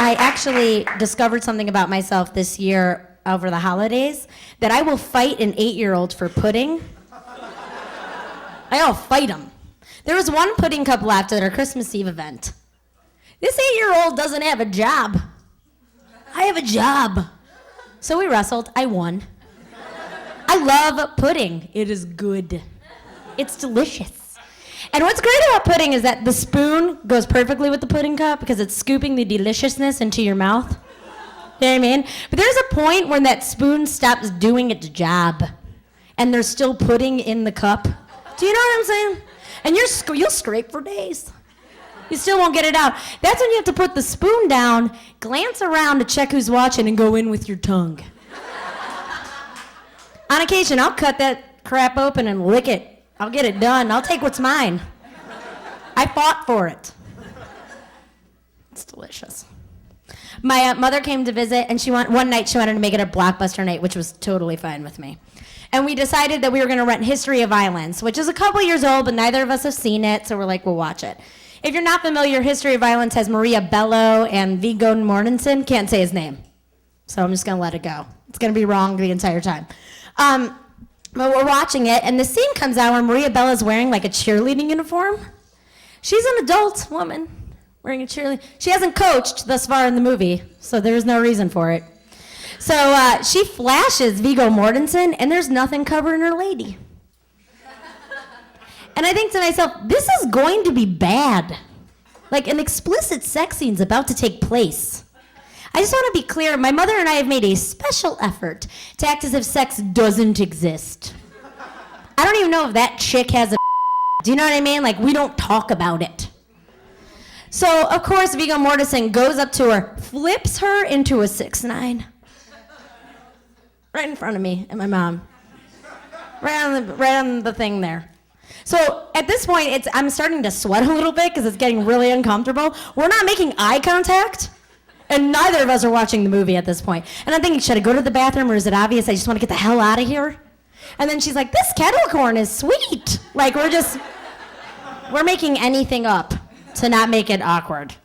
I actually discovered something about myself this year over the holidays, that I will fight an 8-year-old for pudding. I'll fight him. There was one pudding cup left at our Christmas Eve event. This 8-year-old doesn't have a job. I have a job. So we wrestled. I won. I love pudding. It is good. It's delicious. And what's great about pudding is that the spoon goes perfectly with the pudding cup because it's scooping the deliciousness into your mouth. You know what I mean? But there's a point when that spoon stops doing its job and there's still pudding in the cup. Do you know what I'm saying? And you'll scrape for days. You still won't get it out. That's when you have to put the spoon down, glance around to check who's watching, and go in with your tongue. On occasion, I'll cut that crap open and lick it. I'll get it done. I'll take what's mine. I fought for it. It's delicious. My mother came to visit, and one night she wanted to make it a blockbuster night, which was totally fine with me. And we decided that we were going to rent History of Violence, which is a couple years old, but neither of us have seen it, so we're like, we'll watch it. If you're not familiar, History of Violence has Maria Bello and Viggo Mortensen. Can't say his name, so I'm just going to let it go. It's going to be wrong the entire time. But we're watching it, and the scene comes out where Maria Bello's wearing like a cheerleading uniform. She's an adult woman wearing a cheerleading. She hasn't coached thus far in the movie, so there's no reason for it. So she flashes Viggo Mortensen, and there's nothing covering her lady. And I think to myself, this is going to be bad. Like an explicit sex scene's about to take place. I just want to be clear, my mother and I have made a special effort to act as if sex doesn't exist. I don't even know if that chick has a do you know what I mean? Like, we don't talk about it. So, of course, Viggo Mortensen goes up to her, flips her into a 6'9". Right in front of me and my mom. Right on the thing there. So at this point, I'm starting to sweat a little bit because it's getting really uncomfortable. We're not making eye contact, and neither of us are watching the movie at this point. And I'm thinking, should I go to the bathroom, or is it obvious I just want to get the hell out of here? And then she's like, this kettle corn is sweet. Like, we're making anything up to not make it awkward.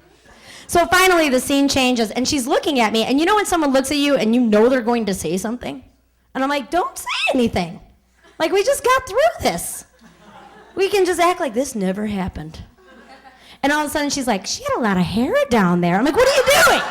So finally, the scene changes, and she's looking at me, and you know when someone looks at you and you know they're going to say something? And I'm like, don't say anything. Like, we just got through this. We can just act like this never happened. And all of a sudden, she's like, she had a lot of hair down there. I'm like, what are you doing?